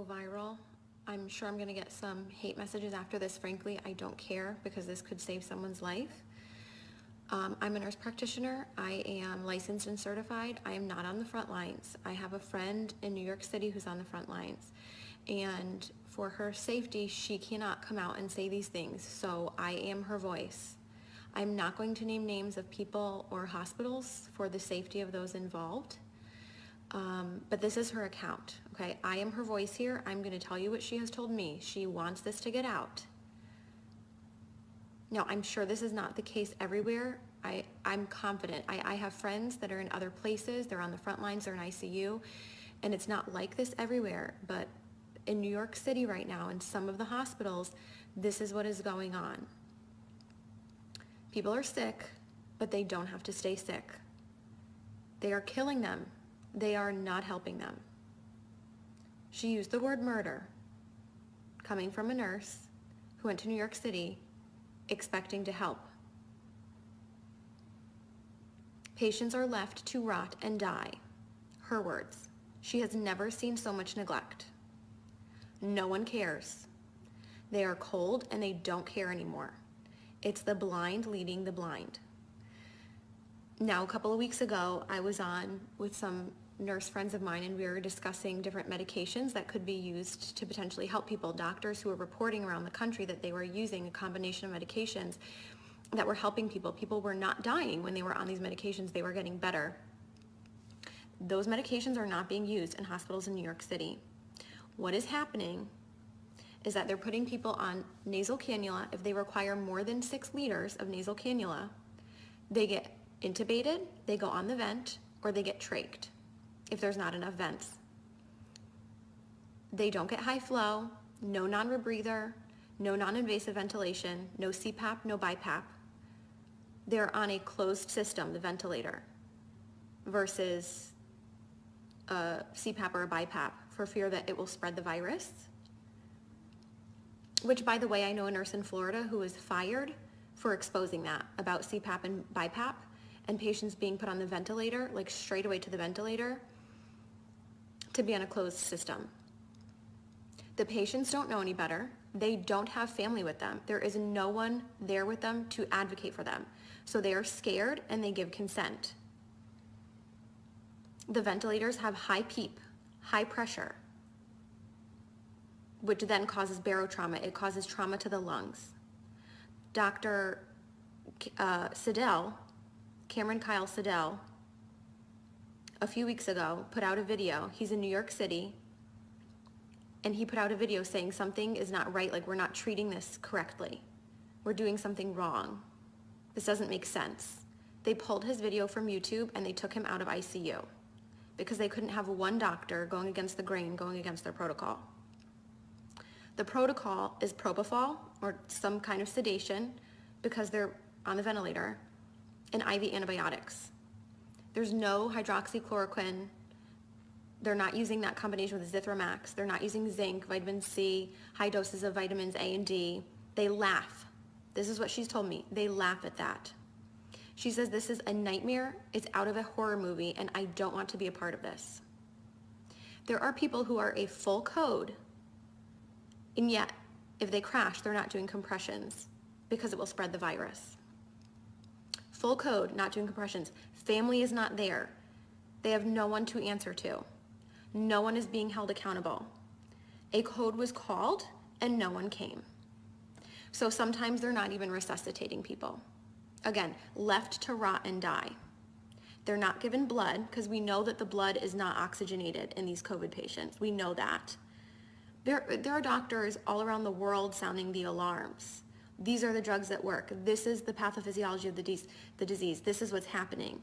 go viral. I'm sure I'm gonna get some hate messages after this. Frankly, I don't care because this could save someone's life. I'm a nurse practitioner. I am licensed and certified. I am not on the front lines. I have a friend in New York City who's on the front lines. And for her safety, she cannot come out and say these things. So I am her voice. I'm not going to name names of people or hospitals for the safety of those involved. But this is her account, okay? I am her voice here. I'm gonna tell you what she has told me. She wants this to get out. Now, I'm sure this is not the case everywhere. I'm confident. I have friends that are in other places. They're on the front lines, they're in ICU, and it's not like this everywhere. But in New York City right now, in some of the hospitals, this is what is going on. People are sick, but they don't have to stay sick. They are killing them. They are not helping them. She used the word murder, coming from a nurse who went to New York City expecting to help. Patients are left to rot and die. Her words. She has never seen so much neglect. No one cares. They are cold and they don't care anymore. It's the blind leading the blind. Now, a couple of weeks ago, I was on with some nurse friends of mine and we were discussing different medications that could be used to potentially help people. Doctors who were reporting around the country that they were using a combination of medications that were helping people. People were not dying when they were on these medications. They were getting better. Those medications are not being used in hospitals in New York City. What is happening is that they're putting people on nasal cannula. If they require more than 6 liters of nasal cannula, they get intubated, they go on the vent, or they get trached if there's not enough vents. They don't get high flow, no non-rebreather, no non-invasive ventilation, no CPAP, no BiPAP. They're on a closed system, the ventilator, versus a CPAP or a BiPAP for fear that it will spread the virus. Which, by the way, I know a nurse in Florida who was fired for exposing that about CPAP and BiPAP and patients being put on the ventilator, like straight away to the ventilator, to be on a closed system. The patients don't know any better. They don't have family with them. There is no one there with them to advocate for them. So they are scared and they give consent. The ventilators have high PEEP, high pressure, which then causes barotrauma. It causes trauma to the lungs. Dr. Siddell, Cameron Kyle Siddell, a few weeks ago put out a video. He's in New York City, and he put out a video saying something is not right, like we're not treating this correctly. We're doing something wrong. This doesn't make sense. They pulled his video from YouTube and they took him out of ICU because they couldn't have one doctor going against the grain, going against their protocol. The protocol is propofol or some kind of sedation because they're on the ventilator, and IV antibiotics. There's no hydroxychloroquine. They're not using that combination with Zithromax. They're not using zinc, vitamin C, high doses of vitamins A and D. They laugh. This is what she's told me. They laugh at that. She says this is a nightmare. It's out of a horror movie, and I don't want to be a part of this. There are people who are a full code, and yet if they crash, they're not doing compressions because it will spread the virus. Full code, not doing compressions. Family is not there. They have no one to answer to. No one is being held accountable. A code was called and no one came. So sometimes they're not even resuscitating people. Again, left to rot and die. They're not given blood because we know that the blood is not oxygenated in these COVID patients. We know that. There are doctors all around the world sounding the alarms. These are the drugs that work. This is the pathophysiology of the disease. This is what's happening.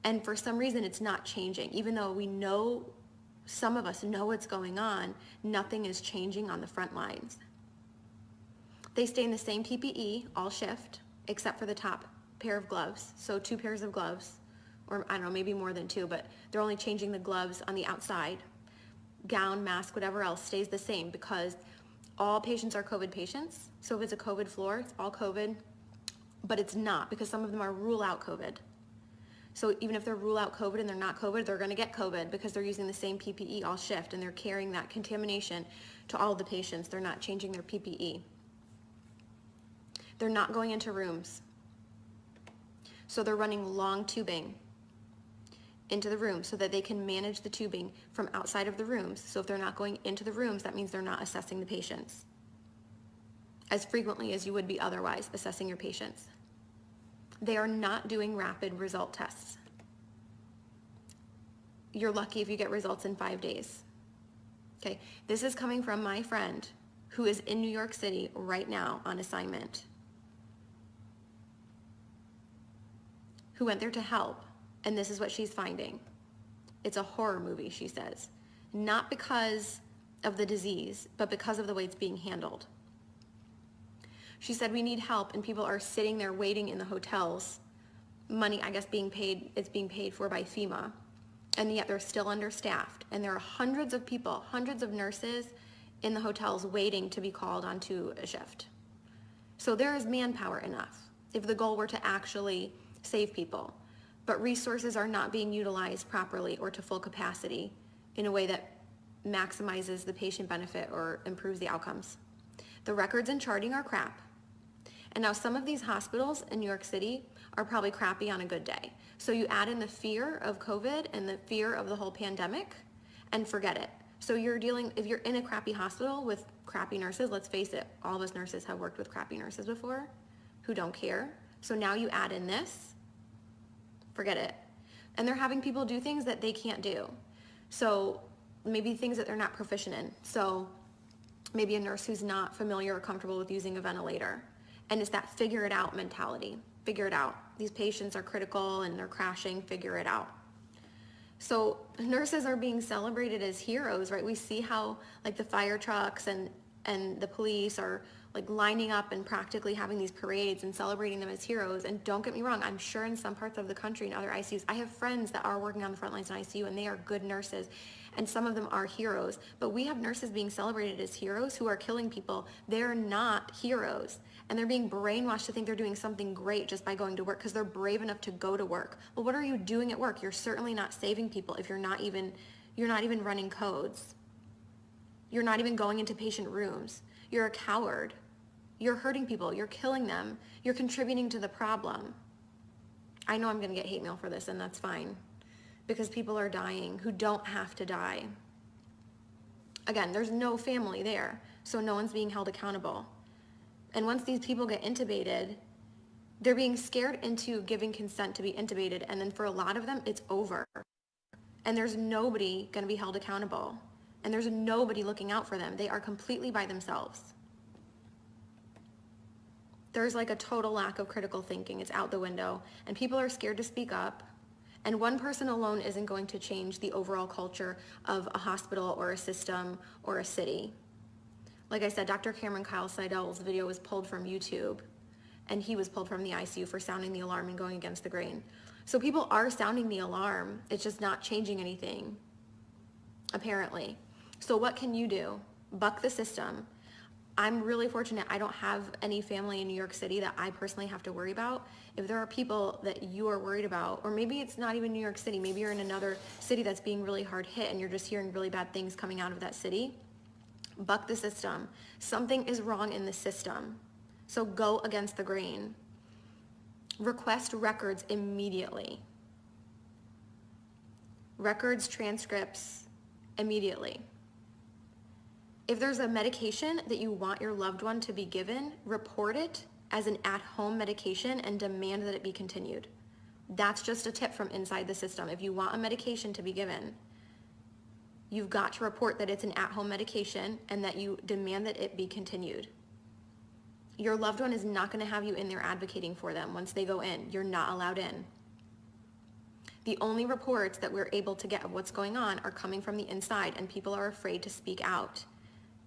And for some reason, it's not changing. Even though we know, some of us know what's going on, nothing is changing on the front lines. They stay in the same PPE all shift, except for the top pair of gloves. So 2 pairs of gloves, or I don't know, maybe more than 2, but they're only changing the gloves on the outside. Gown, mask, whatever else stays the same because all patients are COVID patients. So if it's a COVID floor, it's all COVID, but it's not because some of them are rule out COVID. So even if they rule out COVID and they're not COVID, they're gonna get COVID because they're using the same PPE all shift and they're carrying that contamination to all the patients. They're not changing their PPE. They're not going into rooms. So they're running long tubing into the room so that they can manage the tubing from outside of the rooms. So if they're not going into the rooms, that means they're not assessing the patients as frequently as you would be otherwise assessing your patients. They are not doing rapid result tests. You're lucky if you get results in 5 days. Okay, this is coming from my friend who is in New York City right now on assignment, who went there to help, and this is what she's finding. It's a horror movie, she says. Not because of the disease, but because of the way it's being handled. She said, we need help, and people are sitting there waiting in the hotels. Money, I guess, it's being paid for by FEMA, and yet they're still understaffed. And there are hundreds of people, hundreds of nurses in the hotels waiting to be called onto a shift. So there is manpower enough if the goal were to actually save people. But resources are not being utilized properly or to full capacity in a way that maximizes the patient benefit or improves the outcomes. The records and charting are crap. And now some of these hospitals in New York City are probably crappy on a good day. So you add in the fear of COVID and the fear of the whole pandemic and forget it. So if you're in a crappy hospital with crappy nurses, let's face it, all of us nurses have worked with crappy nurses before who don't care. So now you add in this, forget it. And they're having people do things that they can't do. So maybe things that they're not proficient in. So maybe a nurse who's not familiar or comfortable with using a ventilator. And it's that figure it out mentality. Figure it out. These patients are critical and they're crashing, figure it out. So nurses are being celebrated as heroes, right? We see how like the fire trucks and the police are like lining up and practically having these parades and celebrating them as heroes. And don't get me wrong, I'm sure in some parts of the country and other ICUs, I have friends that are working on the front lines in ICU and they are good nurses. And some of them are heroes, but we have nurses being celebrated as heroes who are killing people. They're not heroes. And they're being brainwashed to think they're doing something great just by going to work because they're brave enough to go to work. Well, what are you doing at work? You're certainly not saving people if you're not even running codes. You're not even going into patient rooms. You're a coward. You're hurting people. You're killing them. You're contributing to the problem. I know I'm going to get hate mail for this, and that's fine, because people are dying who don't have to die. Again, there's no family there, so no one's being held accountable. And once these people get intubated, they're being scared into giving consent to be intubated, and then for a lot of them, it's over. And there's nobody going to be held accountable. And there's nobody looking out for them. They are completely by themselves. There's like a total lack of critical thinking. It's out the window. And people are scared to speak up. And one person alone isn't going to change the overall culture of a hospital or a system or a city. Like I said, Dr. Cameron Kyle Seidel's video was pulled from YouTube, and he was pulled from the ICU for sounding the alarm and going against the grain. So people are sounding the alarm. It's just not changing anything, apparently. So what can you do? Buck the system. I'm really fortunate I don't have any family in New York City that I personally have to worry about. If there are people that you are worried about, or maybe it's not even New York City, maybe you're in another city that's being really hard hit and you're just hearing really bad things coming out of that city, buck the system. Something is wrong in the system. So go against the grain. Request records immediately. Records, transcripts, immediately. If there's a medication that you want your loved one to be given, report it as an at-home medication and demand that it be continued. That's just a tip from inside the system. If you want a medication to be given, you've got to report that it's an at-home medication and that you demand that it be continued. Your loved one is not going to have you in there advocating for them once they go in. You're not allowed in. The only reports that we're able to get of what's going on are coming from the inside, and people are afraid to speak out.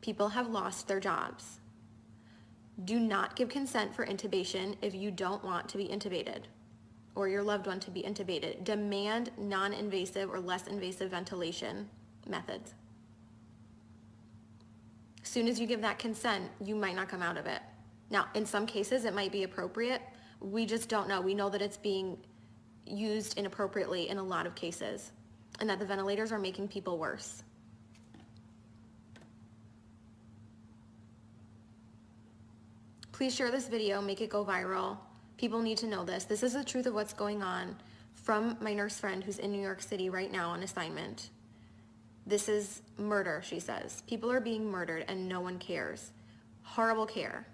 People have lost their jobs. Do not give consent for intubation if you don't want to be intubated or your loved one to be intubated. Demand non-invasive or less invasive ventilation methods. As soon as you give that consent, you might not come out of it. Now, in some cases, it might be appropriate. We just don't know. We know that it's being used inappropriately in a lot of cases, and that the ventilators are making people worse. Please share this video, make it go viral. People need to know this. This is the truth of what's going on from my nurse friend who's in New York City right now on assignment. This is murder, she says. People are being murdered and no one cares. Horrible care.